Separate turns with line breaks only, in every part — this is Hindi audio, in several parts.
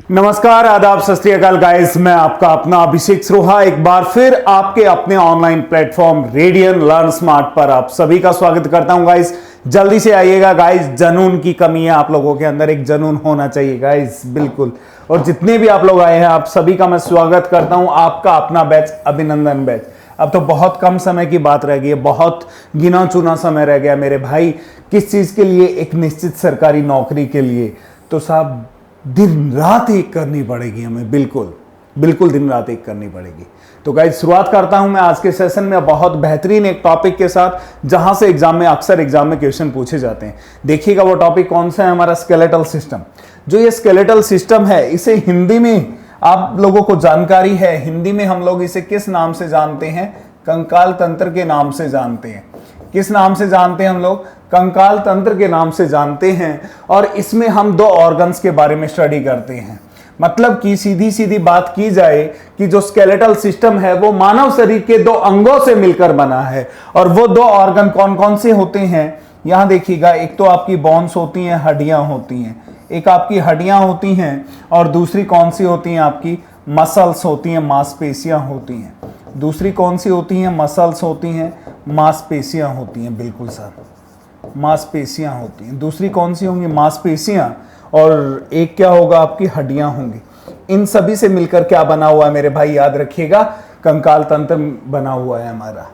नमस्कार, आदाब, सत श्री अकाल गाइस। मैं आपका अपना अभिषेक सरोहा एक बार फिर आपके अपने online platform radian learn smart पर आप सभी का स्वागत करता हूं गाइस। जल्दी से आइएगा गाइस, जनून की कमी है आप लोगों के अंदर, एक जनून होना चाहिए गाइस, बिल्कुल। और जितने भी आप लोग आए हैं आप सभी का मैं स्वागत करता हूं, आपका अपना बैच अभिनंदन बैच। अब तो बहुत कम समय की बात रह गई है, बहुत गिना चुना समय रह गया मेरे भाई। किस चीज के लिए? एक निश्चित सरकारी नौकरी के लिए। तो साहब दिन रात एक करनी पड़ेगी हमें, बिल्कुल बिल्कुल दिन रात एक करनी पड़ेगी। तो गाइस शुरुआत करता हूं मैं आज के सेशन में बहुत बेहतरीन एक टॉपिक के साथ, जहां से अक्सर एग्जाम में क्वेश्चन पूछे जाते हैं। देखिएगा वो टॉपिक कौन सा है, हमारा स्केलेटल सिस्टम। जो ये स्केलेटल सिस्टम है, इसे हिंदी में आप लोगों को जानकारी है, हिंदी में हम लोग इसे किस नाम से जानते हैं? कंकाल तंत्र के नाम से जानते हैं। किस नाम से जानते हैं हम लोग? कंकाल तंत्र के नाम से जानते हैं। और इसमें हम दो ऑर्गन्स के बारे में स्टडी करते हैं। मतलब कि सीधी सीधी बात की जाए कि जो स्केलेटल सिस्टम है वो मानव शरीर के दो अंगों से मिलकर बना है। और वो दो ऑर्गन कौन कौन से होते हैं यहां देखिएगा। एक तो आपकी बोन्स होती हैं, हड्डियां होती हैं। एक आपकी हड्डियां होती हैं और दूसरी कौन सी होती हैं? आपकी मसल्स होती हैं, मांसपेशियां होती हैं। दूसरी कौन सी होती हैं? मसल्स होती हैं, मांसपेशियां होती हैं। बिल्कुल सर, मांसपेशियां होती हैं। दूसरी कौन सी होंगी? मांसपेशियां। और एक क्या होगा? आपकी हड्डियां होंगी। इन सभी से मिलकर क्या बना हुआ है मेरे भाई? याद रखिएगा, कंकाल तंत्र बना हुआ है हमारा।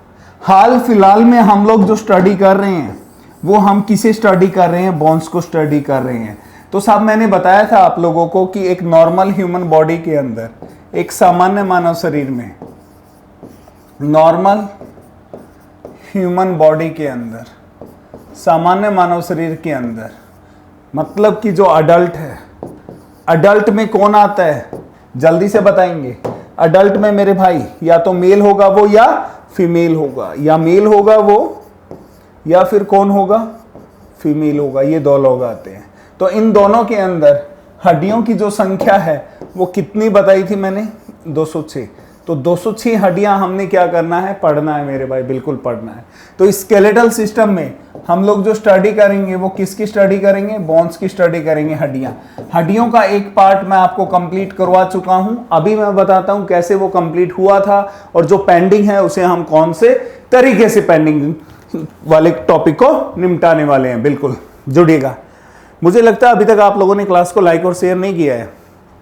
हाल फिलहाल में हम लोग जो स्टडी कर रहे हैं वो हम किसे स्टडी कर रहे हैं? बोन्स को स्टडी कर रहे हैं। तो साहब मैंने बताया था आप लोगों को कि एक नॉर्मल ह्यूमन बॉडी के अंदर, एक सामान्य मानव शरीर में, नॉर्मल ह्यूमन बॉडी के अंदर, सामान्य मानव शरीर के अंदर, मतलब कि जो अडल्ट है, अडल्ट में कौन आता है? जल्दी से बताएंगे। अडल्ट में मेरे भाई या तो मेल होगा वो या फीमेल होगा, या मेल होगा वो या फिर कौन होगा? फीमेल होगा। ये दो लोग आते हैं। तो इन दोनों के अंदर हड्डियों की जो संख्या है वो कितनी बताई थी मैंने? 206। तो 206 हड्डियां हमने क्या करना है? पढ़ना है मेरे भाई, बिल्कुल पढ़ना है। तो इस स्केलेटल सिस्टम में हम लोग जो स्टडी करेंगे वो किसकी स्टडी करेंगे? बोन्स की स्टडी करेंगे। हड्डियों का एक पार्ट मैं आपको कंप्लीट करवा चुका हूं। अभी मैं बताता हूं कैसे वो कंप्लीट हुआ था, और जो पेंडिंग है उसे हम कौन से तरीके से पेंडिंग वाले टॉपिक को निपटाने वाले हैं। बिल्कुल जुड़िएगा। मुझे लगता है अभी तक आप लोगों ने क्लास को लाइक और शेयर नहीं किया है।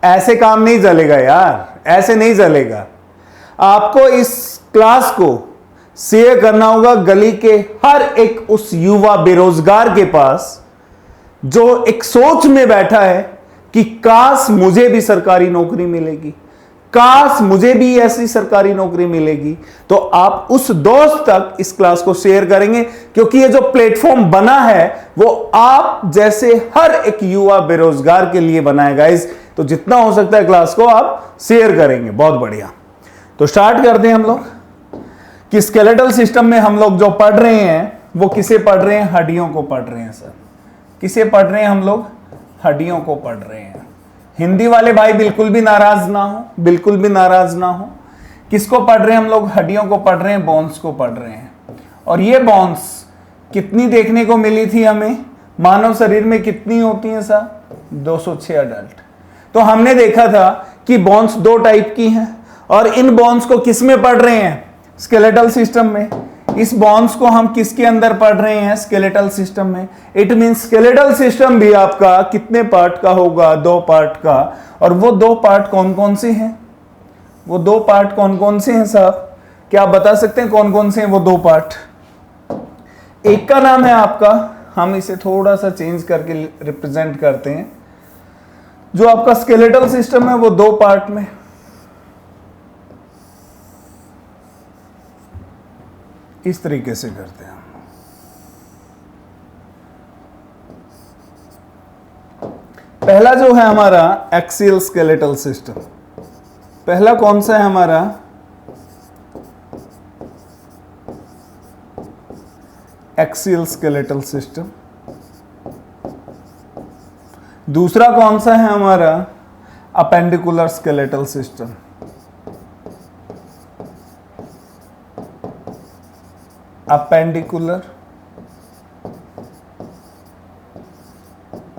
ऐसे काम नहीं चलेगा यार, ऐसे नहीं चलेगा। आपको इस क्लास को शेयर करना होगा गली के हर एक उस युवा बेरोजगार के पास जो एक सोच में बैठा है कि काश मुझे भी सरकारी नौकरी मिलेगी, काश मुझे भी ऐसी सरकारी नौकरी मिलेगी। तो आप उस दोस्त तक इस क्लास को शेयर करेंगे, क्योंकि ये जो प्लेटफॉर्म बना है वो आप जैसे हर एक युवा बेरोजगार के लिए बना है गाइस। तो जितना हो सकता है क्लास को आप शेयर करेंगे। बहुत बढ़िया। तो स्टार्ट करते हैं हम लोग कि स्केलेटल सिस्टम में हम लोग जो पढ़ रहे हैं वो किसे पढ़ रहे हैं? हड्डियों को पढ़ रहे हैं सर। किसे पढ़ रहे हैं हम लोग? हड्डियों को पढ़ रहे हैं। हिंदी वाले भाई बिल्कुल भी नाराज ना हो, बिल्कुल भी नाराज ना हो। किसको पढ़ रहे हैं हम लोग? हड्डियों को पढ़ रहे हैं, बोन्स को पढ़ रहे हैं। और ये बोन्स कितनी देखने को मिली थी हमें? मानव शरीर में कितनी होती हैं सर? 206 अडल्ट। तो हमने देखा था कि बोन्स दो टाइप की हैं, और इन बोन्स को किस में पढ़ रहे हैं? स्केलेटल सिस्टम में। इस बोन्स को हम किसके अंदर पढ़ रहे हैं? स्केलेटल सिस्टम में। इट मीन स्केलेटल सिस्टम भी आपका कितने पार्ट का होगा? 2 पार्ट का। और वो 2 पार्ट कौन कौन से हैं? वो 2 पार्ट कौन कौन से हैं साहब? क्या आप बता सकते हैं कौन कौन से हैं वो 2 पार्ट? एक का नाम है आपका, हम इसे थोड़ा सा चेंज करके रिप्रेजेंट करते हैं। जो आपका स्केलेटल सिस्टम है वो 2 पार्ट में, इस तरीके से करते हैं। पहला जो है हमारा एक्सियल स्केलेटल सिस्टम। पहला कौन सा है हमारा? Axial skeletal system. दूसरा कौन सा है हमारा? Appendicular skeletal system. Appendicular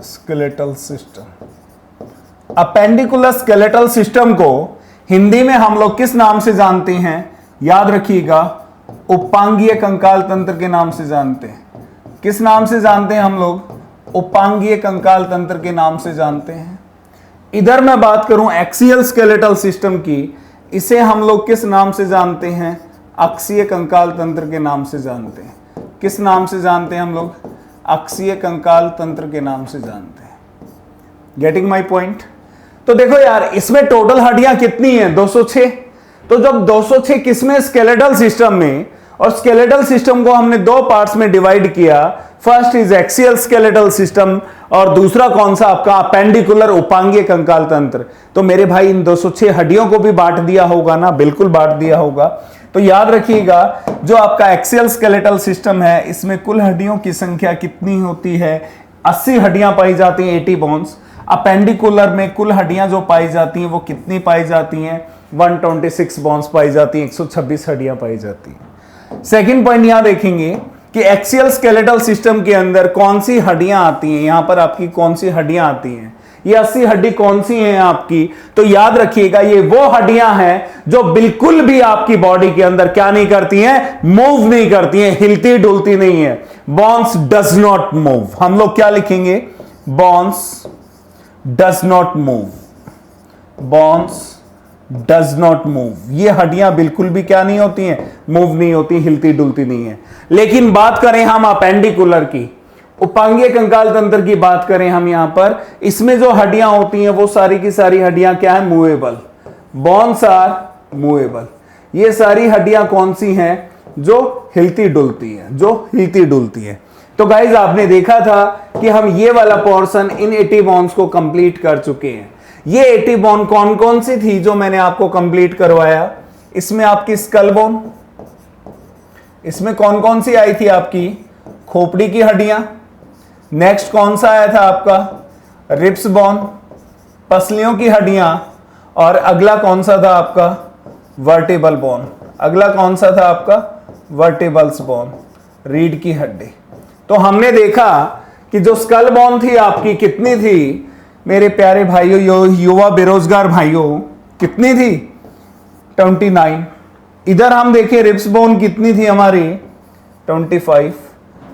skeletal system. Appendicular skeletal system को हिंदी में हम लोग किस नाम से जानते हैं? याद रखिएगा, उपांगीय कंकाल तंत्र के नाम से जानते हैं। किस नाम से जानते हैं हम लोग? उपांगीय कंकाल तंत्र के नाम से जानते हैं। इधर मैं बात करूं एक्सियल स्केलेटल सिस्टम की, इसे हम लोग किस नाम से जानते हैं? अक्षीय कंकाल तंत्र के नाम से जानते हैं। किस नाम से जानते हैं हम लोग? अक्षीय कंकाल तंत्र के नाम से जानते हैं। Getting my point? तो देखो यार, इसमें टोटल हड्डियां कितनी हैं? 206। तो जब 206 किसमें? स्केलेटल सिस्टम में। और स्केलेटल सिस्टम को हमने दो पार्ट्स में डिवाइड किया। First is axial skeletal system और दूसरा कौन सा? आपका अपेंडिकुलर उपांगीय कंकाल तंत्र। तो मेरे भाई इन 206 हड्डियों को भी बांट दिया होगा ना? बिल्कुल बांट दिया होगा। तो याद रखिएगा, जो आपका एक्सियल स्केलेटल सिस्टम है, इसमें कुल हड्डियों की संख्या कितनी होती है? 80 हड्डियां पाई जाती हैं, 80 बोन्स। अपेंडिकुलर में कुल हड्डियां जो पाई जाती हैं वो कितनी पाई जाती हैं? 126 बोन्स पाई जाती हैं, 126 हड्डियां पाई जाती हैं। सेकंड पॉइंट यहां देखेंगे कि एक्सियल स्केलेटल सिस्टम के अंदर कौन सी हड्डियां आती हैं। यहां पर आपकी कौन सी हड्डियां आती हैं? ये 80 हड्डी कौन सी हैं आपकी? तो याद रखिएगा, ये वो हड्डियां हैं जो बिल्कुल भी आपकी बॉडी के अंदर क्या नहीं करती हैं? मूव नहीं करती हैं, हिलती डुलती नहीं है। Bones does not move. हम लोग क्या लिखेंगे? Bones does not move. Bones does not move. ये हड्डियां बिल्कुल भी क्या नहीं होती हैं? मूव नहीं होती, हिलती डुलती नहीं है। लेकिन बात करें हम अपेंडिकुलर की, उपांगीय कंकाल तंत्र की बात करें हम यहां पर, इसमें जो हड्डियां होती हैं वो सारी की सारी हड्डियां क्या है? मूवेबल। Bones are movable. ये सारी हड्डियां कौन सी हैं? जो हिलती डुलती हैं, जो हिलती डुलती है। तो गाइज आपने देखा था कि हम ये वाला पोर्शन इन 80 बोन्स को कंप्लीट कर चुके हैं। ये 80 बोन कौन कौन सी थी जो मैंने आपको कंप्लीट करवाया? इसमें आपकी स्कल बोन, इसमें कौन कौन सी आई थी? आपकी खोपड़ी की हड्डियां। नेक्स्ट कौन सा आया था आपका? रिब्स बोन, पसलियों की हड्डियां। और अगला कौन सा था आपका? Vertebral bone. अगला कौन सा था आपका? वर्टिबल्स बोन, रीढ़ की हड्डी। तो हमने देखा कि जो स्कल बोन थी आपकी कितनी थी मेरे प्यारे भाइयों, युवा बेरोजगार भाइयों? कितनी थी? 29। इधर हम देखें रिब्स बोन कितनी थी हमारी? 25।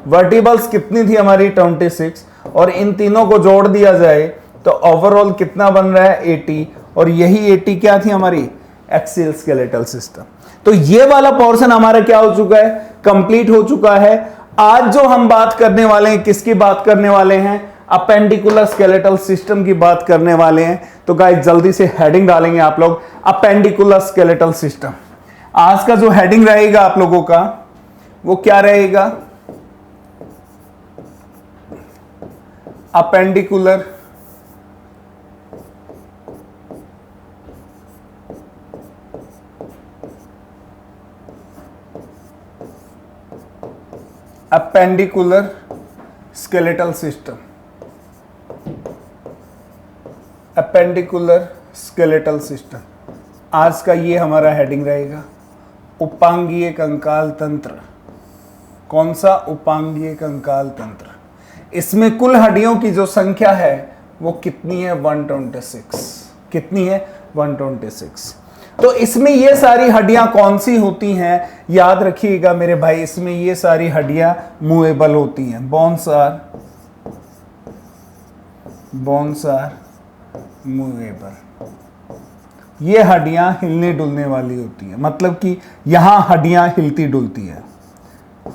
वर्टिबल्स कितनी थी हमारी? 26। और इन तीनों को जोड़ दिया जाए तो ओवरऑल कितना बन रहा है? 80। और यही 80 क्या थी हमारी? Axial skeletal system. तो ये वाला पोर्शन हमारा क्या हो चुका है? कंप्लीट हो चुका है। आज जो हम बात करने वाले हैं, किसकी बात करने वाले हैं? अपेंडिकुलर स्केलेटल सिस्टम की बात करने वाले हैं। तो गाइस जल्दी से हेडिंग डालेंगे आप लोग, अपेंडिकुलर स्केलेटल सिस्टम। आज का जो हेडिंग रहेगा आप लोगों का वो क्या रहेगा? Appendicular appendicular skeletal system. Appendicular skeletal system, आज का ये हमारा हेडिंग रहेगा। उपांगीय कंकाल तंत्र। कौन सा? उपांगीय कंकाल तंत्र। इसमें कुल हड्डियों की जो संख्या है वो कितनी है? 126। कितनी है? 126। तो इसमें ये सारी हड्डियां कौन सी होती हैं? याद रखिएगा मेरे भाई, इसमें ये सारी हड्डियां मूवेबल होती हैं। Bones are movable. ये हड्डियां हिलने डुलने वाली होती हैं, मतलब कि यहां हड्डियां हिलती डुलती है।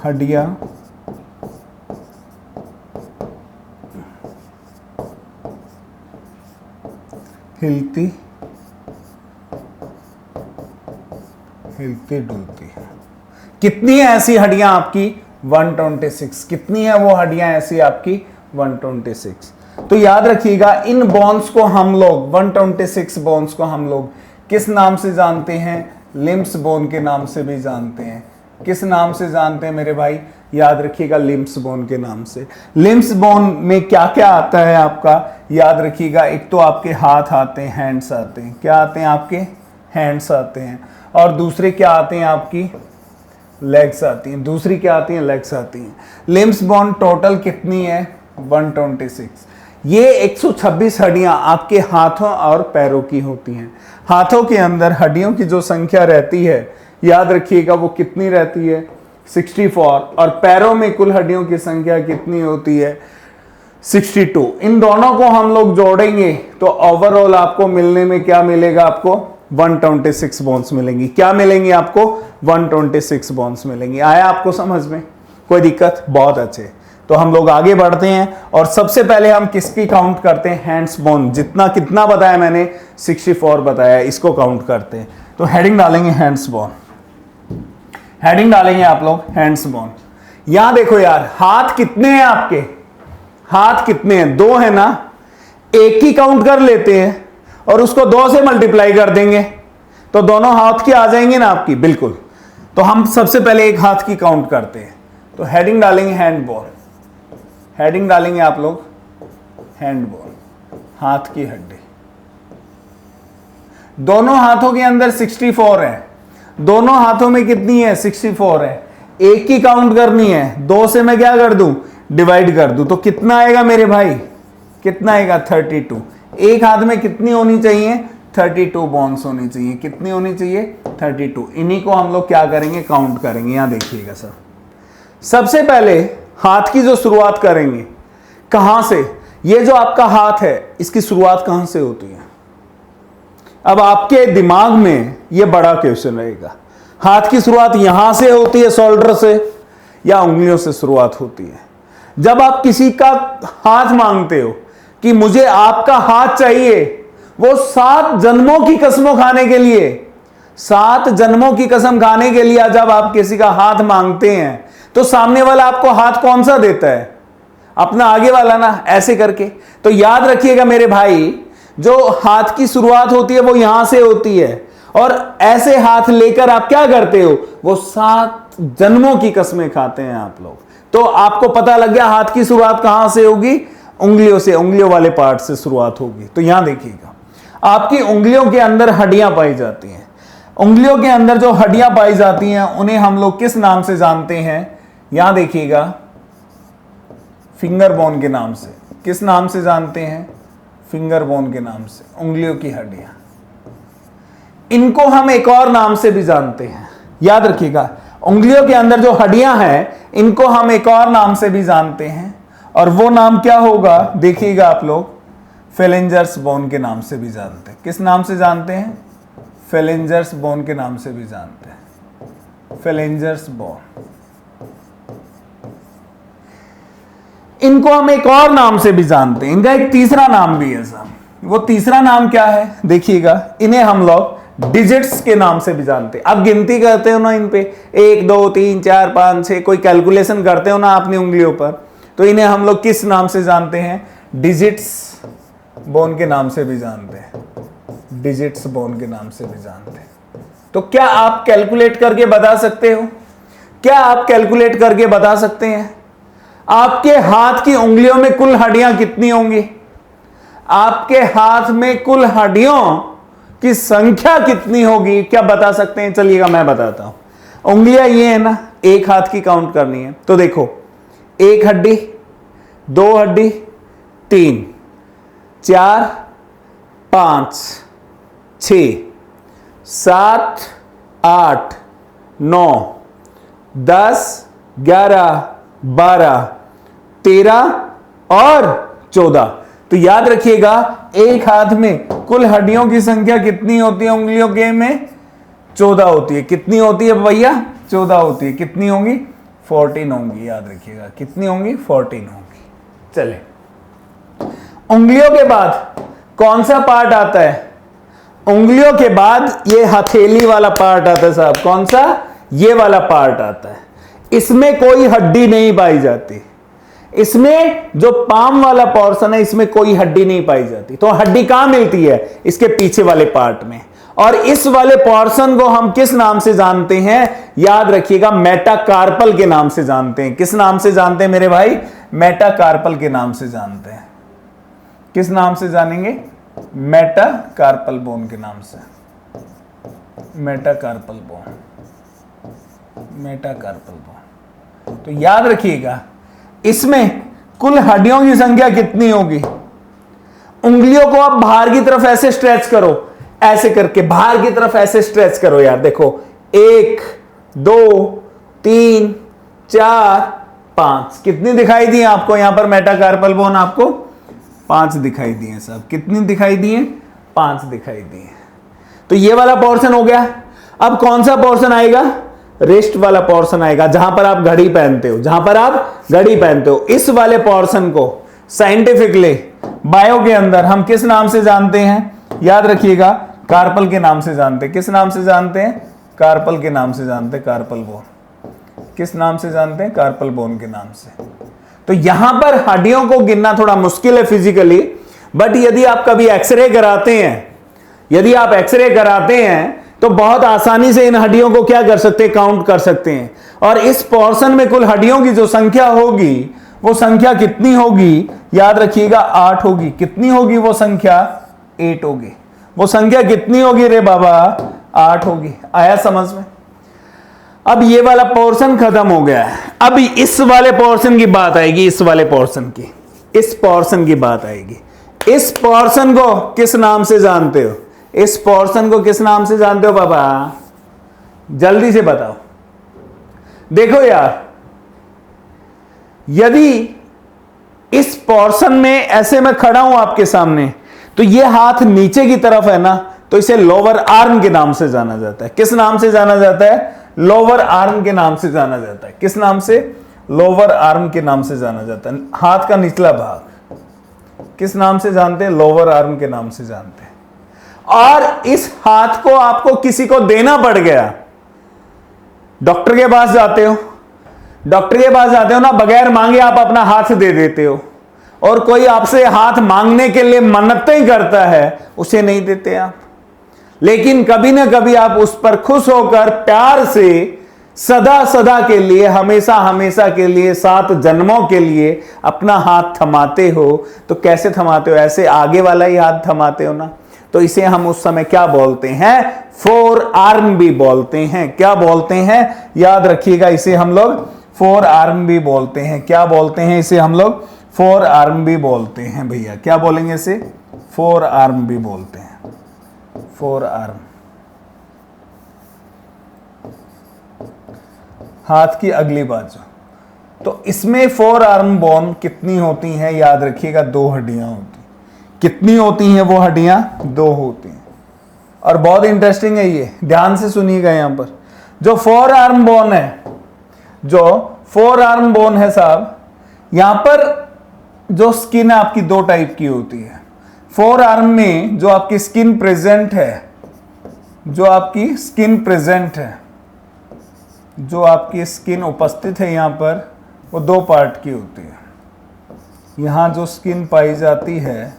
हड्डियां हिलती डुलती है। कितनी है ऐसी हड्डियां आपकी? 126। कितनी है वो हड्डियां ऐसी आपकी? 126। तो याद रखिएगा, इन बोन्स को हम लोग 126 बोन्स को हम लोग किस नाम से जानते हैं? लिम्स बोन के नाम से भी जानते हैं। किस नाम से जानते हैं मेरे भाई? याद रखिएगा, लिम्स बोन के नाम से। लिम्स बोन में क्या क्या आता है आपका? याद रखिएगा, एक तो आपके हाथ आते हैं, हैंड्स आते हैं। क्या आते हैं आपके? हैंड्स आते हैं। और दूसरे क्या आते हैं आपकी? लेग्स आती हैं। दूसरी क्या आती हैं? लेग्स आती हैं। लिम्स बोन टोटल कितनी है? 126। ये 126 हड्डियां आपके हाथों और पैरों की होती हैं। हाथों के अंदर हड्डियों की जो संख्या रहती है, याद रखिएगा वो कितनी रहती है, 64। और पैरों में कुल हड्डियों की संख्या कितनी होती है, 62। इन दोनों को हम लोग जोड़ेंगे तो ओवरऑल आपको मिलने में क्या मिलेगा, आपको 126 बोन्स मिलेंगी। क्या मिलेंगी आपको, 126 बोन्स मिलेंगी। आया आपको समझ में, कोई दिक्कत? बहुत अच्छे। तो हम लोग आगे बढ़ते हैं और सबसे पहले हम किसकी काउंट करते हैं, हैंड्स बोन। जितना कितना बताया मैंने, 64 बताया, इसको काउंट करते हैं। तो हेडिंग डालेंगे हैंड्स बोन, हेडिंग डालेंगे आप लोग हैंड्स बोन। यहां देखो यार, हाथ कितने हैं आपके, हाथ कितने हैं, 2 है ना, एक की काउंट कर लेते हैं और उसको 2 से मल्टीप्लाई कर देंगे तो दोनों हाथ की आ जाएंगे ना आपकी, बिल्कुल। तो हम सबसे पहले एक हाथ की काउंट करते हैं। तो हेडिंग डालेंगे हैंड बोन, हेडिंग डालेंगे आप लोग हैंड बोन, हाथ की हड्डी। दोनों हाथों के अंदर 64 है, दोनों हाथों में कितनी है, 64 है। एक की काउंट करनी है, 2 से मैं क्या कर दूं, डिवाइड कर दूं, तो कितना आएगा मेरे भाई, कितना आएगा, 32। एक हाथ में कितनी होनी चाहिए, 32 बोन्स होनी चाहिए। कितनी होनी चाहिए, 32। इन्हीं को हम लोग क्या करेंगे, काउंट करेंगे। यहां देखिएगा सर, सबसे पहले हाथ की जो शुरुआत करेंगे, कहां से, ये जो आपका हाथ है इसकी शुरुआत कहां से होती है। अब आपके दिमाग में ये बड़ा क्वेश्चन रहेगा, हाथ की शुरुआत यहां से होती है शोल्डर से या उंगलियों से शुरुआत होती है। जब आप किसी का हाथ मांगते हो कि मुझे आपका हाथ चाहिए, वो 7 जन्मों की कसमों खाने के लिए, 7 जन्मों की कसम खाने के लिए जब आप किसी का हाथ मांगते हैं तो सामने वाला आपको हाथ कौन सा देता है, अपना आगे वाला ना, ऐसे करके। तो याद रखिएगा मेरे भाई, जो हाथ की शुरुआत होती है वो यहां से होती है और ऐसे हाथ लेकर आप क्या करते हो, वो 7 जन्मों की कसमें खाते हैं आप लोग। तो आपको पता लग गया हाथ की शुरुआत कहां से होगी, उंगलियों से, उंगलियों वाले पार्ट से शुरुआत होगी। तो यहां देखिएगा, आपकी उंगलियों के अंदर हड्डियां पाई जाती हैं। उंगलियों के अंदर जो हड्डियां पाई जाती हैं उन्हें हम लोग किस नाम से जानते हैं, यहां देखिएगा, फिंगर बोन के नाम से। किस नाम से जानते हैं, फिंगर बोन के नाम से, उंगलियों की हड्डियां। इनको हम एक और नाम से भी जानते हैं, याद रखिएगा, उंगलियों के अंदर जो हड्डियां हैं इनको हम एक और नाम से भी जानते हैं, और वो नाम क्या होगा, देखिएगा आप लोग, फेलेंजर्स बोन के नाम से भी जानते हैं। किस नाम से जानते हैं, फेलेंजर्स बोन के नाम से भी जानते हैं, फेलेंजर्स बोन। इनको हम एक और नाम से भी जानते हैं, इनका एक तीसरा नाम भी है साहब। वो तीसरा नाम क्या है, देखिएगा, इन्हें हम लोग डिजिट्स के नाम से भी जानते हैं। अब गिनती करते हो ना इन पे, 1 2 3 4 5 6, कोई कैलकुलेशन करते हो ना अपनी उंगलियों पर, तो इन्हें हम लोग किस नाम से जानते हैं, डिजिट्स बोन के नाम से भी जानते हैं, डिजिट्स बोन के नाम से भी जानते हैं। तो क्या आप कैलकुलेट करके बता सकते हो, क्या आप कैलकुलेट करके बता सकते हैं आपके हाथ की उंगलियों में कुल हड्डियां कितनी होंगी, आपके हाथ में कुल हड्डियों की संख्या कितनी होगी, क्या बता सकते हैं? चलिएगा मैं बताता हूं। उंगलियां ये है ना, एक हाथ की काउंट करनी है, तो देखो, 1 हड्डी, 2 हड्डी, 3 4 5 6 7 8 9 10 11 12 13 और 14। तो याद रखिएगा, एक हाथ में कुल हड्डियों की संख्या कितनी होती है, उंगलियों के में 14 होती है। कितनी होती है भैया, 14 होती है। कितनी होंगी, 14 होंगी। याद रखिएगा कितनी होंगी, 14 होंगी। चले, उंगलियों के बाद कौन सा पार्ट आता है, उंगलियों के बाद ये हथेली वाला पार्ट आता है साहब। कौन सा, ये वाला पार्ट आता है। इसमें कोई हड्डी नहीं पाई जाती, इसमें जो पाम वाला पोर्शन है इसमें कोई हड्डी नहीं पाई जाती। तो हड्डी कहां मिलती है, इसके पीछे वाले पार्ट में। और इस वाले पोर्शन को हम किस नाम से जानते हैं, याद रखिएगा, मेटाकार्पल के नाम से जानते हैं। किस नाम से जानते हैं मेरे भाई, मेटाकार्पल के नाम से जानते हैं। किस नाम से जानेंगे, मेटाकार्पल बोन के नाम से, मेटाकार्पल बोन, मेटाकार्पल बोन। तो याद रखिएगा, इसमें कुल हड्डियों की संख्या कितनी होगी, उंगलियों को आप बाहर की तरफ ऐसे स्ट्रेच करो, ऐसे करके बाहर की तरफ ऐसे स्ट्रेच करो यार। देखो 1 2 3 4 5, कितनी दिखाई दी आपको यहां पर मेटाकार्पल बोन? आपको 5 दिखाई दिए साहब। कितनी दिखाई दिए? 5 दिखाई दिए। तो ये वाला पोर्शन हो गया। अब कौन सा पोर्शन आएगा? रिस्ट वाला पोर्शन आएगा, जहां पर आप घड़ी पहनते हो, जहां पर आप घड़ी पहनते हो। इस वाले पोर्शन को साइंटिफिकली बायो के अंदर हम किस नाम से जानते हैं? याद रखिएगा, कार्पल के नाम से जानते हैं। किस नाम से जानते हैं? कार्पल के नाम से जानते हैं। कार्पल बोन किस नाम से जानते हैं? कार्पल बोन के नाम से। तो यहां पर हड्डियों को गिनना थोड़ा मुश्किल है फिजिकली, बट यदि आप कभी एक्सरे कराते हैं, यदि आप एक्सरे कराते हैं तो बहुत आसानी से इन हड्डियों को क्या कर सकते हैं? काउंट कर सकते हैं। और इस पोर्शन में कुल हड्डियों की जो संख्या होगी वो संख्या कितनी होगी? याद रखिएगा 8 होगी। कितनी होगी वो संख्या? 8 होगी। वो संख्या कितनी होगी रे बाबा? 8 होगी। आया समझ में? अब ये वाला पोर्शन खत्म हो गया है। अब इस वाले पोर्शन की बात आएगी, इस वाले पोर्शन की, इस पोर्शन की बात आएगी। इस पोर्शन को किस नाम से जानते हो? इस पोर्शन को किस नाम से जानते हो बाबा? जल्दी से बताओ। देखो यार, यदि इस पोर्शन में ऐसे मैं खड़ा हूं आपके सामने, तो ये हाथ नीचे की तरफ है ना, तो इसे लोअर आर्म के नाम से जाना जाता है। किस नाम से जाना जाता है? लोअर आर्म के नाम से जाना जाता है। किस नाम से? लोअर आर्म के नाम से जाना जाता है। हाथ का निचला भाग किस नाम से जानते हैं? लोअर आर्म के नाम से जानते हैं। और इस हाथ को आपको किसी को देना पड़ गया, डॉक्टर के पास जाते हो, डॉक्टर के पास जाते हो ना, बगैर मांगे आप अपना हाथ दे देते हो। और कोई आपसे हाथ मांगने के लिए मन्नतें करता है, उसे नहीं देते आप। लेकिन कभी ना कभी आप उस पर खुश होकर प्यार से सदा सदा के लिए, हमेशा हमेशा के लिए, 7 जन्मों के लिए अपना हाथ थमाते हो। तो कैसे थमाते हो? ऐसे आगे वाला ही हाथ थमाते हो ना। तो इसे हम उस समय क्या बोलते हैं? फोर आर्म भी बोलते हैं। क्या बोलते हैं? याद रखिएगा, इसे हम लोग फोर आर्म भी बोलते हैं। क्या बोलते हैं इसे? हम लोग फोर आर्म भी बोलते हैं भैया। क्या बोलेंगे इसे? फोर आर्म भी बोलते हैं। फोर आर्म, हाथ की अगली बाजू। तो इसमें फोर आर्म बोन कितनी होती हैं? याद रखिएगा 2 हड्डियां होती। कितनी होती हैं वो हड्डियां? 2 होती हैं। और बहुत इंटरेस्टिंग है ये, ध्यान से सुनिएगा। यहां पर जो फोर आर्म बोन है, जो फोर आर्म बोन है साहब, यहां पर जो स्किन आपकी 2 टाइप की होती है। फोर आर्म में जो आपकी स्किन प्रेजेंट है, जो आपकी स्किन प्रेजेंट है, जो आपकी स्किन उपस्थित है यहां पर, वो 2 पार्ट की होती है। यहां जो स्किन पाई जाती है,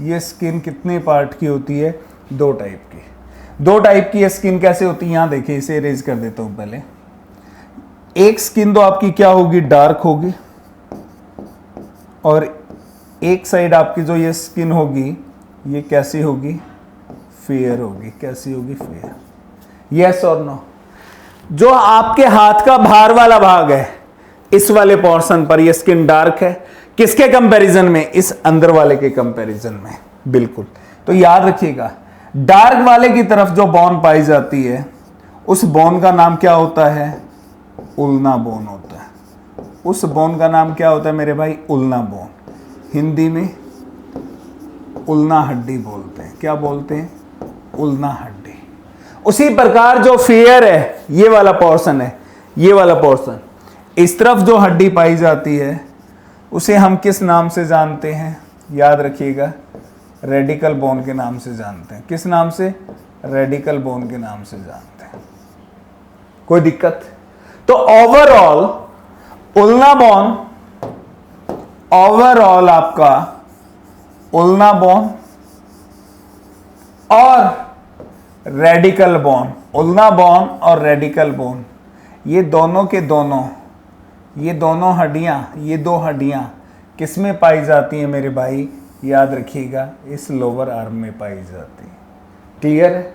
ये स्किन कितने पार्ट की होती है? 2 टाइप की। 2 टाइप की स्किन कैसे होती है? यहां देखिए, इसे इरेज कर देता हूं पहले। एक स्किन तो आपकी क्या होगी? डार्क होगी। और एक साइड आपकी जो ये स्किन होगी, ये कैसी होगी? फेयर होगी। कैसी होगी? फेयर। यस और नो? जो आपके हाथ का बाहर वाला भाग है, इस वाले पोर्शन पर ये स्किन डार्क है। किसके कंपैरिजन में? इस अंदर वाले के कंपैरिजन में। बिल्कुल। तो याद रखिएगा, डार्क वाले की तरफ जो बोन पाई जाती है, उस बोन का नाम क्या होता है? उल्ना बोन होता है। उस बोन का नाम क्या होता है मेरे भाई? उल्ना बोन। हिंदी में उल्ना हड्डी बोलते हैं। क्या बोलते हैं? उल्ना हड्डी। उसी प्रकार जो फेयर है, ये वाला पोर्शन है, ये वाला पोर्शन, इस तरफ जो हड्डी पाई जाती है, उसे हम किस नाम से जानते हैं? याद रखिएगा, रेडिकल बोन के नाम से जानते हैं। किस नाम से? रेडिकल बोन के नाम से जानते हैं। कोई दिक्कत? तो ओवरऑल उल्ना बोन, ओवरऑल आपका उल्ना बोन और रेडिकल बोन, उल्ना बोन और रेडिकल बोन, ये दोनों के दोनों, ये दोनों हड्डियां, ये 2 हड्डियां किस में पाई जाती हैं मेरे भाई? याद रखिएगा, इस लोअर आर्म में पाई जाती है। क्लियर है?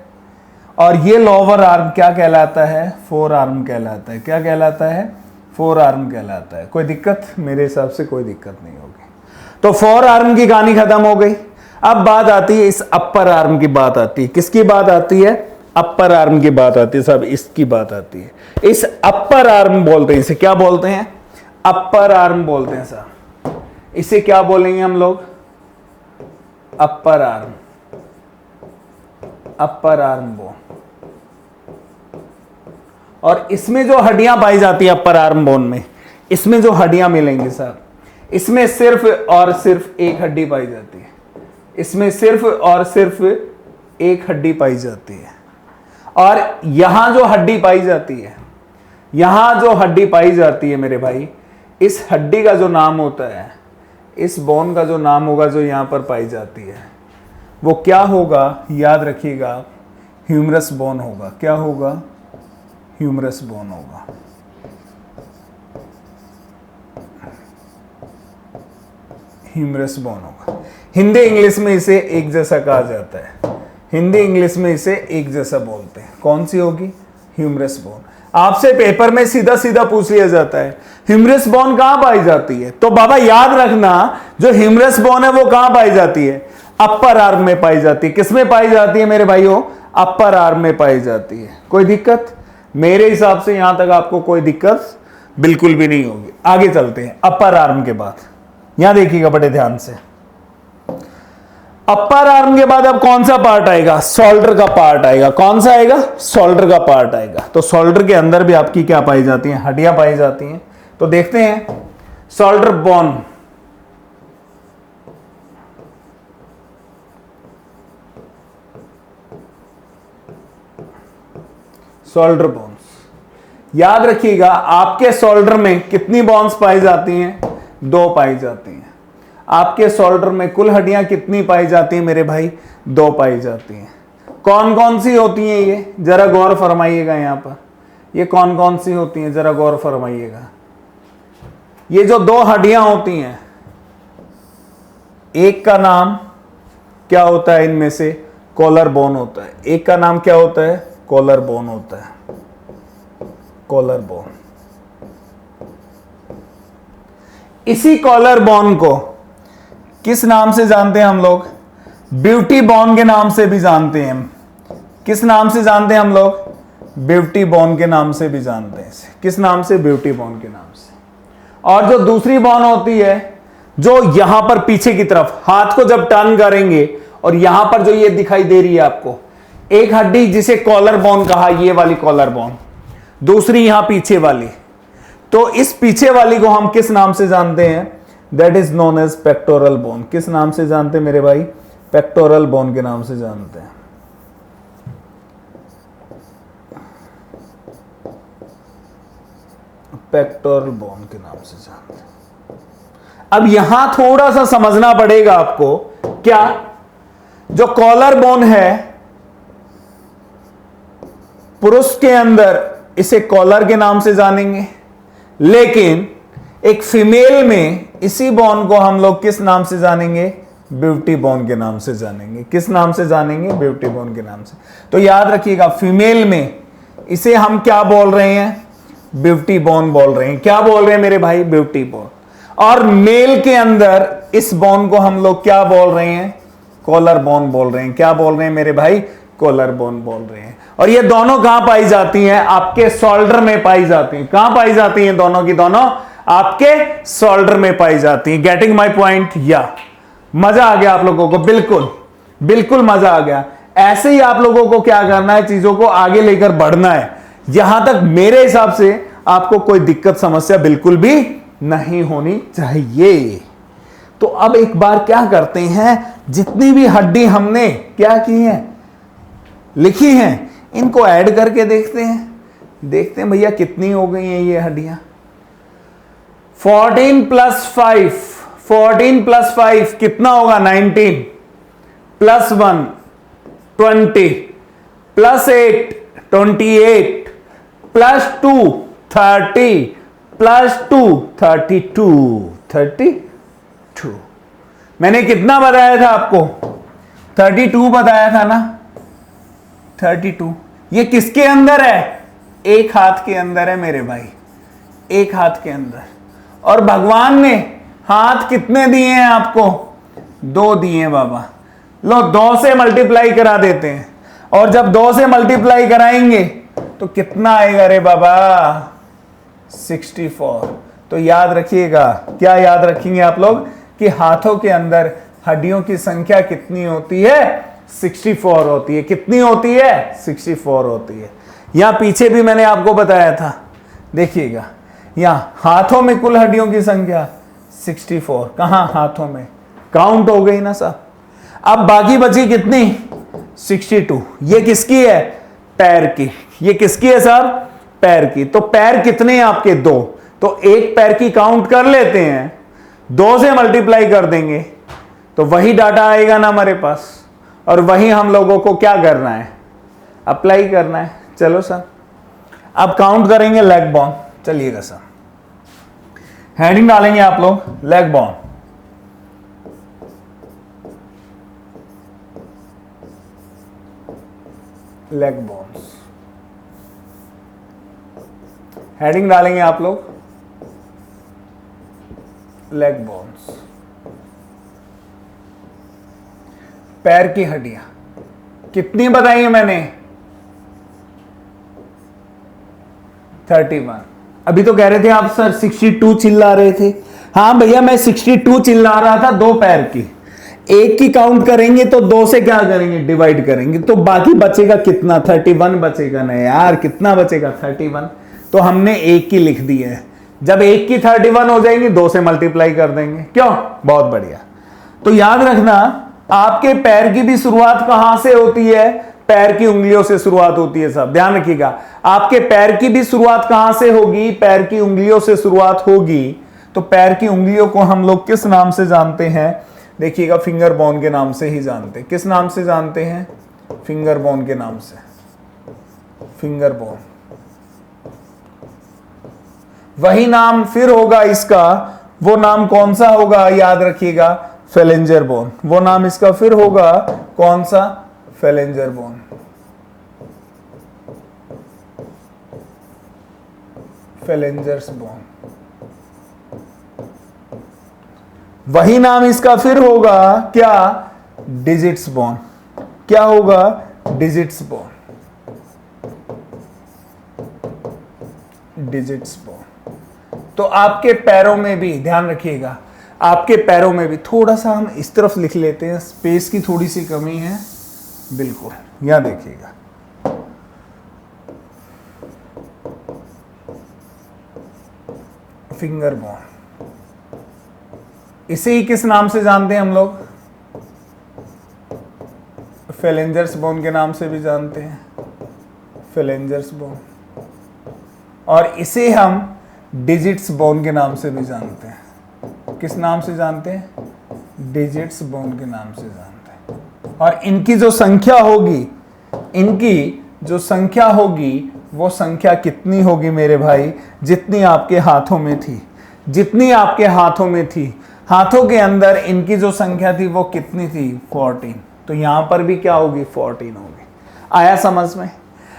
और ये लोअर आर्म क्या कहलाता है? फोर आर्म कहलाता है। क्या कहलाता है? फोर आर्म कहलाता है। कोई दिक्कत? मेरे हिसाब से कोई दिक्कत नहीं होगी। तो फोर आर्म की कहानी खत्म हो गई। अब बात आती है इस अपर आर्म की बात आती है। किसकी बात आती है? अपर आर्म की बात आती है साहब, इसकी बात आती है। इस अपर आर्म बोलते हैं, इसे क्या बोलते हैं? अपर आर्म बोलते हैं साहब। इसे क्या बोलेंगे हम लोग? Upper arm, upper arm bone. और इसमें जो हड्डियां पाई जाती है अपर आर्म बोन में, इसमें जो हड्डियां मिलेंगी साहब, इसमें सिर्फ और सिर्फ एक हड्डी पाई जाती है। इसमें सिर्फ और सिर्फ एक हड्डी पाई जाती है। और यहां जो हड्डी पाई जाती है, यहां जो हड्डी पाई जाती है मेरे भाई, इस हड्डी का जो नाम होता है, इस बोन का जो नाम होगा जो यहां पर पाई जाती है, वो क्या होगा? याद रखिएगा, ह्यूमरस बोन होगा। क्या होगा? ह्यूमरस बोन होगा। ह्यूमरस बोन होगा। हिंदी इंग्लिश में इसे एक जैसा कहा जाता है। हिंदी इंग्लिश में इसे एक जैसा बोलते हैं। कौन सी होगी? Humerus bone. आपसे पेपर में सीधा सीधा पूछ लिया जाता है ह्यूमरस बोन कहां पाई जाती है, तो बाबा याद रखना, जो ह्यूमरस बोन है वो कहां पाई जाती है? अपर आर्म में पाई जाती है। किसमें पाई जाती है मेरे भाइयों? अपर आर्म में पाई जाती है। कोई दिक्कत? मेरे हिसाब से यहां तक आपको कोई दिक्कत बिल्कुल भी नहीं होगी। आगे चलते हैं अपर आर्म के बाद। यहां देखिएगा बड़े ध्यान से, अपर आर्म के बाद अब कौन सा पार्ट आएगा? शोल्डर का पार्ट आएगा। कौन सा आएगा? शोल्डर का पार्ट आएगा। तो शोल्डर के अंदर भी आपकी क्या पाई जाती हैं? हड्डियां पाई जाती हैं। तो देखते हैं शोल्डर बोन। शोल्डर बोन्स, याद रखिएगा आपके शोल्डर में कितनी बोन्स पाई जाती हैं? 2 पाई जाती हैं। आपके शोल्डर में कुल हड्डियां कितनी पाई जाती हैं मेरे भाई? 2 पाई जाती हैं। कौन कौन सी होती हैं ये? जरा गौर फरमाइएगा यहां पर। ये कौन कौन सी होती हैं? जरा गौर फरमाइएगा। ये जो 2 हड्डियां होती हैं, एक का नाम क्या होता है? इनमें से कॉलर बोन होता है। एक का नाम क्या होता है? कॉलर बोन होता है। Collar bone. इसी कॉलर बोन को किस नाम से जानते हैं हम लोग? ब्यूटी बोन के नाम से भी जानते हैं। किस नाम से जानते हैं हम लोग? ब्यूटी बोन के नाम से भी जानते हैं इसे। किस नाम से? ब्यूटी बोन के नाम से। और जो दूसरी बोन होती है, जो यहां पर पीछे की तरफ, हाथ को जब टर्न करेंगे और यहां पर जो ये दिखाई दे रही है आपको, एक हड्डी जिसे कॉलर बोन कहा, ये वाली कॉलर बोन, दूसरी यहां पीछे वाली। तो इस पीछे वाली को हम किस नाम से जानते हैं? That is known as pectoral bone. किस नाम से जानते हैं मेरे भाई? पेक्टोरल बोन के नाम से जानते हैं। पेक्टोरल बोन के नाम से जानते हैं। अब यहां थोड़ा सा समझना पड़ेगा आपको। क्या? जो कॉलर बोन है, पुरुष के अंदर इसे कॉलर के नाम से जानेंगे, लेकिन एक फीमेल में इसी बोन को हम लोग किस नाम से जानेंगे? ब्यूटी बोन के नाम से जानेंगे। किस नाम से जानेंगे? ब्यूटी बोन के नाम से। तो याद रखिएगा, फीमेल में इसे हम क्या बोल रहे हैं? ब्यूटी बोन बोल रहे हैं। क्या बोल रहे हैं मेरे भाई? Beauty bone. और मेल के अंदर इस बोन को हम लोग क्या बोल रहे हैं? कॉलर बोन बोल रहे हैं। क्या बोल रहे हैं मेरे भाई? कॉलर बोन बोल रहे हैं। और ये दोनों कहां पाई जाती हैं? आपके शोल्डर में पाई जाती हैं। कहां पाई जाती हैं? दोनों की दोनों आपके शोल्डर में पाई जाती हैं। Getting my point? या मजा आ गया आप लोगों को? बिल्कुल बिल्कुल मजा आ गया। ऐसे ही आप लोगों को क्या करना है? चीजों को आगे लेकर बढ़ना है। यहां तक मेरे हिसाब से आपको कोई दिक्कत समस्या बिल्कुल भी नहीं होनी चाहिए। तो अब एक बार क्या करते हैं, जितनी भी हड्डी हमने क्या की है, लिखी हैं, इनको ऐड करके देखते हैं भैया कितनी हो गई हैं ये हड्डियां। 14 प्लस 5 कितना होगा? 19 प्लस 1 20 प्लस 8 28 प्लस 2 30 प्लस 2 32। मैंने कितना बताया था आपको? 32 बताया था ना? 32। ये किसके अंदर है? एक हाथ के अंदर है मेरे भाई, एक हाथ के अंदर। और भगवान ने हाथ कितने दिए हैं आपको? 2 दिए हैं बाबा। लो 2 से मल्टीप्लाई करा देते हैं, और जब 2 से मल्टीप्लाई कराएंगे तो कितना आएगा रे बाबा? 64। तो याद रखिएगा, क्या याद रखेंगे आप लोग कि हाथों के अंदर हड्डियों की संख्या कितनी होती है? 64 होती है। कितनी होती है? 64 होती है। यहां पीछे भी मैंने आपको बताया था, देखिएगा यहां हाथों में कुल हड्डियों की संख्या 64। कहां? हाथों में। काउंट हो गई ना साहब। अब बाकी बची कितनी? 62। ये किसकी है? पैर की। ये किसकी है साहब? पैर की। तो पैर कितने हैं आपके? 2। तो एक पैर की काउंट कर लेते हैं, 2 से मल्टीप्लाई कर देंगे तो वही डाटा आएगा ना हमारे पास, और वही हम लोगों को क्या करना है? अप्लाई करना है। चलो सर, अब काउंट करेंगे लेग बोन। चलिएगा सर, हेडिंग डालेंगे आप लोग leg bone. Leg bones heading डालेंगे आप लोग लेग बोन्स। पैर की हड्डियां कितनी बताई है मैंने? 31। अभी तो कह रहे थे आप सर 62 चिल्ला रहे थे। हाँ भैया, मैं 62 चिल्ला रहा था 2 पैर की। एक की काउंट करेंगे तो 2 से क्या करेंगे? डिवाइड करेंगे, तो बाकी बचेगा कितना? 31 बचेगा ना यार। कितना बचेगा? 31। तो हमने एक की लिख दी है। जब एक की 31 हो जाएंगी 2 से मल्टीप्लाई कर देंगे। क्यों? बहुत बढ़िया। तो याद रखना, आपके पैर की भी शुरुआत कहां से होती है? पैर की उंगलियों से शुरुआत होती है। सब ध्यान रखिएगा, आपके पैर की भी शुरुआत कहां से होगी? पैर की उंगलियों से शुरुआत होगी। तो पैर की उंगलियों को हम लोग किस नाम से जानते हैं? देखिएगा, फिंगर बोन के नाम से ही जानते हैं। किस नाम से जानते हैं? फिंगर बोन के नाम से। Finger bone. वही नाम फिर होगा इसका, वो नाम कौन सा होगा? याद रखिएगा, फेलेंजर बोन। वो नाम इसका फिर होगा कौन सा? Phalanger bone. Phalangers bone. वही नाम इसका फिर होगा क्या? Digits bone. क्या होगा? Digits bone. Digits bone. तो आपके पैरों में भी ध्यान रखिएगा, आपके पैरों में भी थोड़ा सा हम इस तरफ लिख लेते हैं, स्पेस की थोड़ी सी कमी है। बिल्कुल, यहां देखिएगा, फिंगर बोन। इसे ही किस नाम से जानते हैं हम लोग? फेलेंजर्स बोन के नाम से भी जानते हैं, फेलेंजर्स बोन। और इसे हम डिजिट्स बोन के नाम से भी जानते हैं। किस नाम से जानते हैं? डिजिट्स बोन के नाम से जानते हैं। और इनकी जो संख्या होगी, इनकी जो संख्या होगी, वो संख्या कितनी होगी मेरे भाई? जितनी आपके हाथों में थी। जितनी आपके हाथों में थी, हाथों के अंदर इनकी जो संख्या थी वो कितनी थी? 14। तो यहां पर भी क्या होगी? 14 होगी। आया समझ में?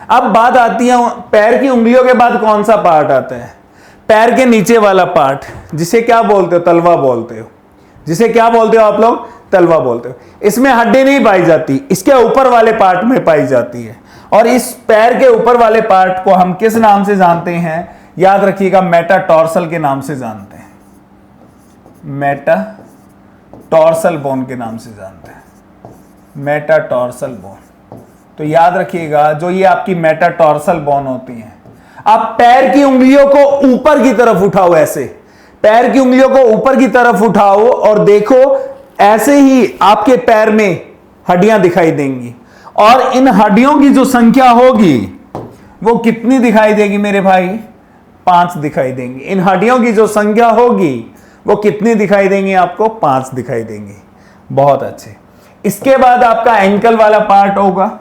अब बात आती है, पैर की उंगलियों के बाद कौन सा पार्ट आता है? पैर के नीचे वाला पार्ट, जिसे क्या बोलते हो? तलवा बोलते हो। जिसे क्या बोलते हो आप लोग? तलवा बोलते हो। इसमें हड्डी नहीं पाई जाती, इसके ऊपर वाले पार्ट में पाई जाती है। और इस पैर के ऊपर वाले पार्ट को हम किस नाम से जानते हैं? याद रखिएगा, मेटाटॉर्सल के नाम से जानते हैं। मेटाटॉर्सल बोन के नाम से जानते हैं, मेटाटॉर्सल बोन। तो याद रखिएगा, जो ये आपकी मेटाटॉर्सल बोन होती है, आप पैर की उंगलियों को ऊपर की तरफ उठाओ। ऐसे पैर की उंगलियों को ऊपर की तरफ उठाओ और देखो, ऐसे ही आपके पैर में हड्डियां दिखाई देंगी। और इन हड्डियों की जो संख्या होगी वो कितनी दिखाई देगी मेरे भाई? 5 दिखाई देंगी। इन हड्डियों की जो संख्या होगी वो कितनी दिखाई देंगी आपको? 5 दिखाई देंगी। बहुत अच्छे। इसके बाद आपका एंकल वाला पार्ट होगा,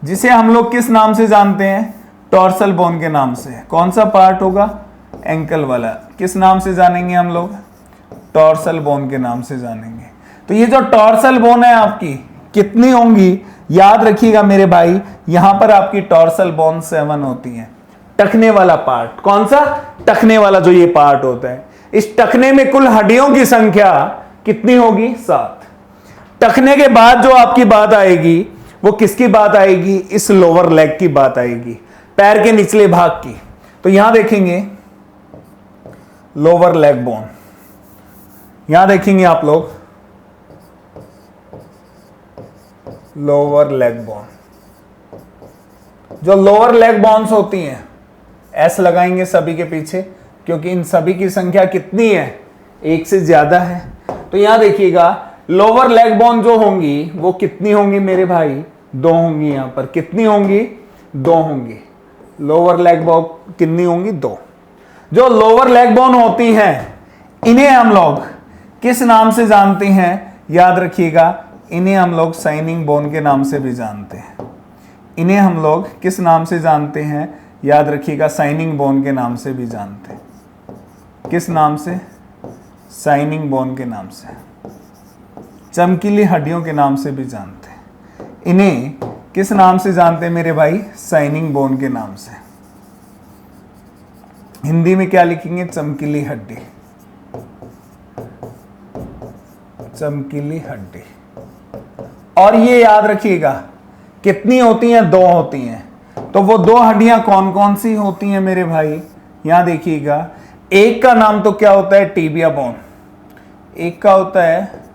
जिसे हम लोग किस नाम से जानते हैं? टॉर्सल बोन के नाम से। कौन सा पार्ट होगा? एंकल वाला। किस नाम से जानेंगे हम लोग? टॉर्सल बोन के नाम से जानेंगे। तो ये जो टॉर्सल बोन है आपकी, कितनी होंगी? याद रखिएगा मेरे भाई, यहां पर आपकी टॉर्सल बोन 7 होती है। टखने वाला पार्ट, कौन सा? टखने वाला जो ये पार्ट होता है, इस टखने में कुल हड्डियों की संख्या कितनी होगी? 7। टखने के बाद जो आपकी बात आएगी वो किसकी बात आएगी? इस लोअर लेग की बात आएगी, पैर के निचले भाग की। तो यहां देखेंगे लोअर लेग बोन, यहां देखेंगे आप लोग लोअर लेग बोन। जो लोअर लेग बोन्स होती हैं, एस लगाएंगे सभी के पीछे, क्योंकि इन सभी की संख्या कितनी है? एक से ज्यादा है। तो यहां देखिएगा लोअर लेग बोन जो होंगी वो कितनी होंगी मेरे भाई? 2 होंगी। यहां पर कितनी होंगी? 2 होंगी। लोअर लेग बोन कितनी होंगी? 2। जो लोअर लेग बोन होती हैं इन्हें हम लोग किस नाम से जानते हैं? याद रखिएगा, इन्हें हम लोग साइनिंग बोन के नाम से भी जानते हैं। इन्हें हम लोग किस नाम से जानते हैं? याद रखिएगा, साइनिंग बोन के नाम से भी जानते हैं। किस नाम से? साइनिंग बोन के नाम से, चमकीली हड्डियों के नाम से भी जानते हैं। इन्हें किस नाम से जानते हैं मेरे भाई? साइनिंग बोन के नाम से। हिंदी में क्या लिखेंगे? चमकीली हड्डी, चमकीली हड्डी। और ये याद रखिएगा कितनी होती हैं? 2 होती हैं। तो वो 2 हड्डियां कौन कौन सी होती हैं मेरे भाई? यहां देखिएगा, एक का नाम तो क्या होता है? Tibia bone. एक का होता है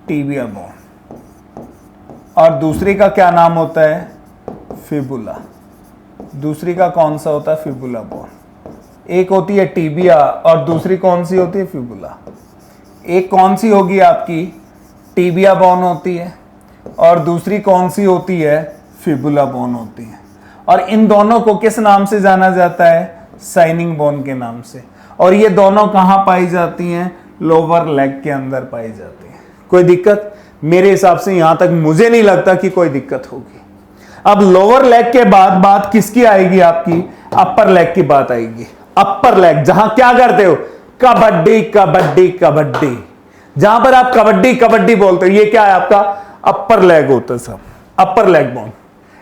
टीबिया बोन, और दूसरी का क्या नाम होता है? फिबुला। दूसरी का कौन सा होता है? Fibula bone. एक होती है टीबिया और दूसरी कौन सी होती है? फिबुला। एक कौन सी होगी आपकी? टीबिया बोन होती है, और दूसरी कौन सी होती है? फिबुला बोन होती है। और इन दोनों को किस नाम से जाना जाता है? साइनिंग बोन के नाम से। और ये दोनों कहां पाई जाती हैं? लोअर लेग के अंदर पाई जाती हैं। कोई दिक्कत? मेरे हिसाब से यहां तक मुझे नहीं लगता कि कोई दिक्कत होगी। अब लोअर लेग के बाद बात किसकी आएगी? आपकी अपर लेग की बात आएगी। अपर लेग, जहां क्या करते हो? कबड्डी कबड्डी कबड्डी। जहां पर आप कबड्डी कबड्डी बोलते हो, ये क्या है? आपका अपर लेग होता है सब, अपर लेग बोन।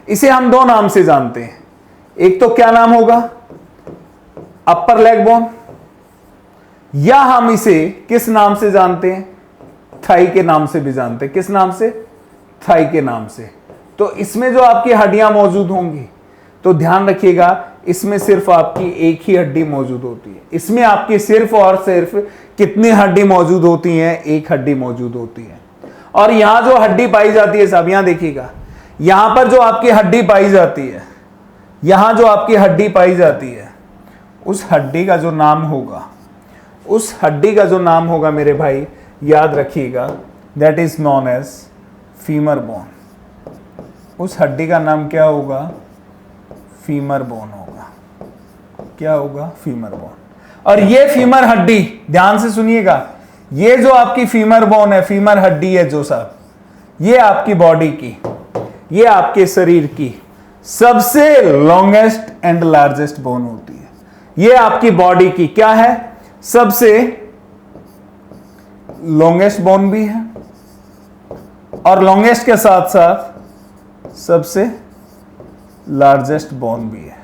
इसे हम 2 नाम से जानते हैं। एक तो क्या नाम होगा? अपर लेग बोन, या हम इसे किस नाम से जानते हैं? थाई के नाम से भी जानते हैं। किस नाम से? थाई के नाम से। तो इसमें जो आपकी हड्डियां मौजूद होंगी, तो ध्यान रखिएगा, इसमें सिर्फ आपकी एक ही हड्डी मौजूद होती है। इसमें आपकी सिर्फ और सिर्फ कितनी हड्डी मौजूद होती हैं? एक हड्डी मौजूद होती है। और यहां जो हड्डी पाई जाती है साहब, यहां देखिएगा, यहां पर जो आपकी हड्डी पाई जाती है, यहां जो आपकी हड्डी पाई जाती है, उस हड्डी का जो नाम होगा, उस हड्डी का जो नाम होगा मेरे भाई, याद रखिएगा, that is known as femur bone. उस हड्डी का नाम क्या होगा? फीमर बोन होगा। क्या होगा? Femur bone. और ये फीमर हड्डी, ध्यान से सुनिएगा, ये जो आपकी फीमर बोन है, फीमर हड्डी है जो साहब, ये आपकी बॉडी की, ये आपके शरीर की सबसे लॉन्गेस्ट एंड लार्जेस्ट बोन होती है। ये आपकी बॉडी की क्या है? सबसे लॉन्गेस्ट बोन भी है, और लॉन्गेस्ट के साथ साथ सबसे लार्जेस्ट बोन भी है।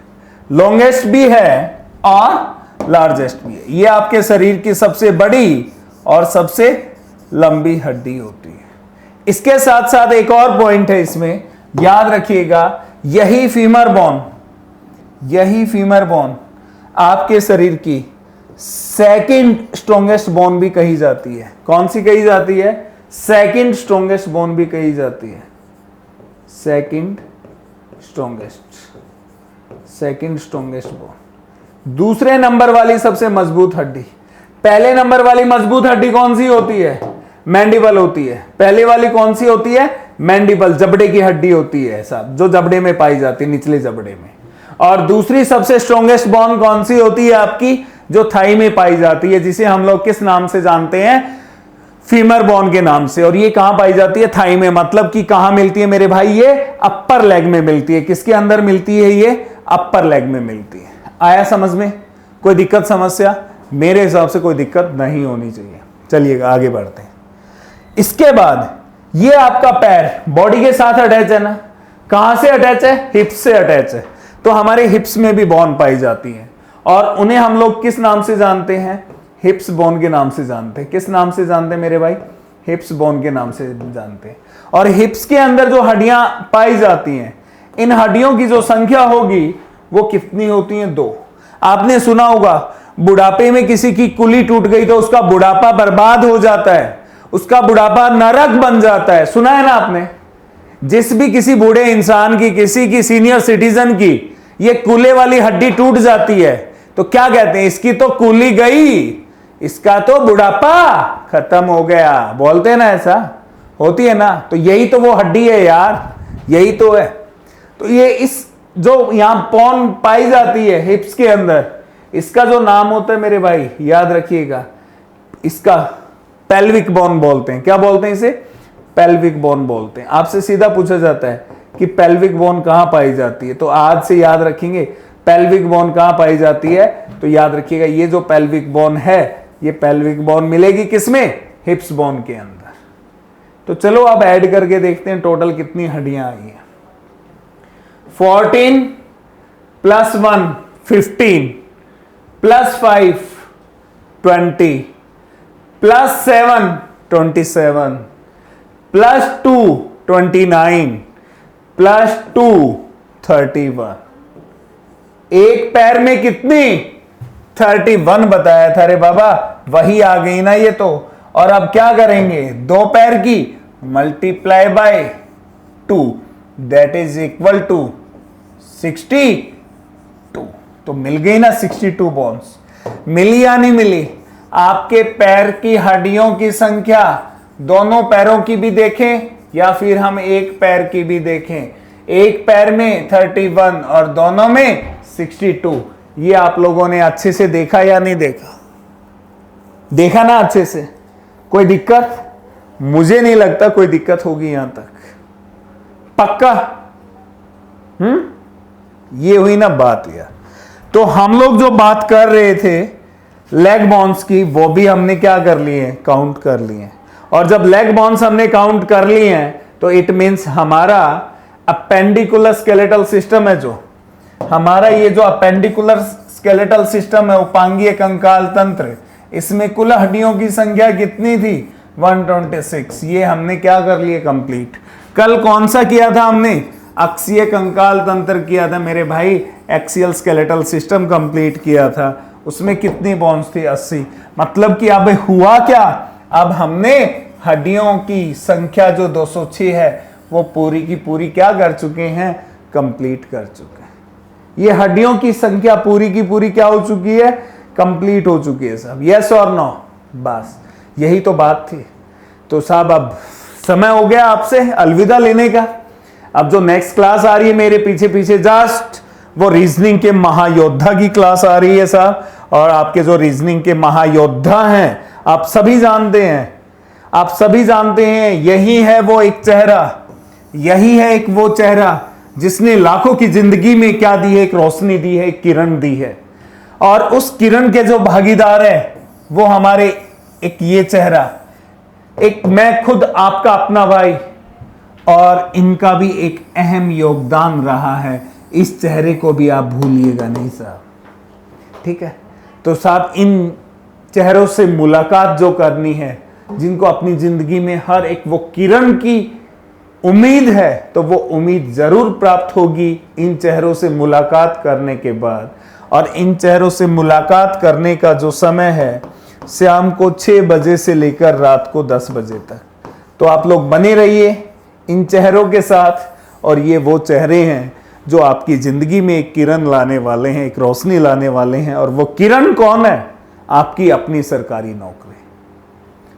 लॉन्गेस्ट भी है और लार्जेस्ट भी है। ये आपके शरीर की सबसे बड़ी और सबसे लंबी हड्डी होती है। इसके साथ साथ एक और पॉइंट है इसमें, याद रखिएगा, यही फीमर बोन आपके शरीर की सेकंड स्ट्रॉन्गेस्ट बोन भी कही जाती है। कौन सी कही जाती है? सेकंड स्ट्रॉन्गेस्ट बोन भी कही जाती है। सेकंड स्ट्रॉन्गेस्ट बोन, दूसरे नंबर वाली सबसे मजबूत हड्डी। पहले नंबर वाली मजबूत हड्डी कौन सी होती है? मैंडिबल होती है। पहले वाली कौन सी होती है? मैंडिबल, जबड़े की हड्डी होती है साहब, जो जबड़े में पाई जाती है, निचले जबड़े में। और दूसरी सबसे स्ट्रॉन्गेस्ट बोन कौन सी होती है आपकी? जो थाई में पाई जाती है, जिसे हम लोग किस नाम से जानते हैं? फीमर बोन के नाम से। और ये कहां पाई जाती है? थाई में। मतलब कि कहां मिलती है मेरे भाई? ये अपर लेग में मिलती है। किसके अंदर मिलती है? ये अपर लेग में मिलती है। आया समझ में? कोई दिक्कत समस्या? मेरे हिसाब से कोई दिक्कत नहीं होनी चाहिए। चलिएगा आगे बढ़ते हैं। इसके बाद ये आपका पैर बॉडी के साथ अटैच है ना? कहां से अटैच है? हिप्स से अटैच है। तो हमारे हिप्स में भी बोन पाई जाती है, और उन्हें हम लोग किस नाम से जानते हैं? हिप्स बोन के नाम से जानते हैं। किस नाम से जानते हैं मेरे भाई? हिप्स बोन के नाम से जानते हैं। और हिप्स के अंदर जो हड्डियां पाई जाती हैं, इन हड्डियों की जो संख्या होगी वो कितनी होती है? 2। आपने सुना होगा बुढ़ापे में किसी की कुली टूट गई तो उसका बुढ़ापा बर्बाद हो जाता है, उसका बुढ़ापा नरक बन जाता है। सुना है ना आपने? जिस भी किसी बूढ़े इंसान की, किसी की सीनियर सिटीजन की ये कूले वाली हड्डी टूट जाती है तो क्या कहते हैं? इसकी तो कूली गई, इसका तो बुढ़ापा खत्म हो गया। बोलते हैं ना, ऐसा होती है ना? तो यही तो वो हड्डी है यार, यही तो है। तो ये इस जो यहां बोन पाई जाती है हिप्स के अंदर, इसका जो नाम होता है मेरे भाई याद रखिएगा, इसका पेल्विक बोन बोलते हैं। क्या बोलते हैं इसे? पेल्विक बोन बोलते हैं। आपसे सीधा पूछा जाता है कि पेल्विक बोन कहां पाई जाती है, तो आज से याद रखेंगे पेल्विक बोन कहां पाई जाती है। तो याद रखिएगा ये जो पेल्विक बोन है, ये पेल्विक बोन मिलेगी किसमें? हिप्स बोन के अंदर। तो चलो अब ऐड करके देखते हैं टोटल कितनी हड्डियां आई हैं। 14 + 1 15 + 5 20 + 7 27 + 2 29 + 2 31। एक पैर में कितनी? 31 बताया था रे बाबा, वही आ गई ना ये तो। और अब क्या करेंगे? 2 पैर की multiply by 2, that is equal to 62। तो मिल गई ना 62 बोन्स। मिली या नहीं मिली? आपके पैर की हड्डियों की संख्या दोनों पैरों की भी देखें या फिर हम एक पैर की भी देखें, एक पैर में 31 और दोनों में 62। ये आप लोगों ने अच्छे से देखा या नहीं देखा? देखा ना अच्छे से? कोई दिक्कत? मुझे नहीं लगता कोई दिक्कत होगी यहां तक। पक्का? ये हुई ना बात यार। तो हम लोग जो बात कर रहे थे लेग बोन्स की, वो भी हमने क्या कर लिए? काउंट कर लिए। और जब लेग बोन्स हमने काउंट कर लिए हैं तो इट मींस हमारा अपेंडिकुलर स्केलेटल सिस्टम है, जो हमारा ये जो अपेंडिकुलर स्केलेटल सिस्टम है, उपांगीय कंकाल तंत्र, इसमें कुल हड्डियों की संख्या कितनी थी? 126। ये हमने क्या कर लिए? कंप्लीट। कल कौन सा किया था हमने? अक्षीय कंकाल तंत्र किया था मेरे भाई, एक्सियल स्केलेटल सिस्टम कंप्लीट किया था। उसमें कितनी बोन्स थी? 80। मतलब कि अब हुआ क्या? अब हमने हड्डियों की संख्या जो 206 है वो पूरी की पूरी क्या कर चुके हैं? कंप्लीट कर चुके हैं। ये हड्डियों की संख्या पूरी की पूरी क्या हो चुकी है? कंप्लीट हो चुकी है साहब। यस और नो? बस यही तो बात थी। तो साहब अब समय हो गया आपसे अलविदा लेने का। अब जो नेक्स्ट क्लास आ रही है मेरे पीछे पीछे जस्ट, वो रीजनिंग के महायोद्धा की क्लास आ रही है साहब। और आपके जो रीजनिंग के महायोद्धा हैं, आप सभी जानते हैं, आप सभी जानते हैं, यही है वो एक चेहरा, यही है एक वो चेहरा जिसने लाखों की जिंदगी में क्या दी है? एक रोशनी दी है, एक किरण दी है। और उस किरण के जो भागीदार है वो हमारे एक ये चेहरा, एक मैं खुद आपका अपना भाई, और इनका भी एक अहम योगदान रहा है। इस चेहरे को भी आप भूलिएगा नहीं साहब, ठीक है? तो साहब इन चेहरों से मुलाकात जो करनी है, जिनको अपनी जिंदगी में हर एक वो किरण की उम्मीद है, तो वो उम्मीद जरूर प्राप्त होगी इन चेहरों से मुलाकात करने के बाद। और इन चेहरों से मुलाकात करने का जो समय है शाम को 6 बजे से लेकर रात को 10 बजे तक। तो आप लोग बने रहिए इन चेहरों के साथ। और ये वो चेहरे हैं जो आपकी जिंदगी में एक किरण लाने वाले हैं, एक रोशनी लाने वाले हैं। और वो किरण कौन है? आपकी अपनी सरकारी नौकरी।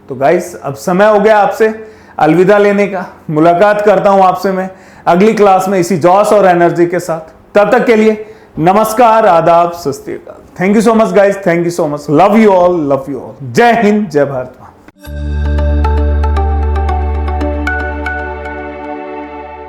तो गाइस अब समय हो गया आपसे अलविदा लेने का। मुलाकात करता हूं आपसे मैं अगली क्लास में इसी जोश और एनर्जी के साथ। तब तक के लिए नमस्कार, आदाब, सत श्री अकाल। Thank you so much guys, thank you so much. Love you all, love you all. जय हिंद, जय भारत।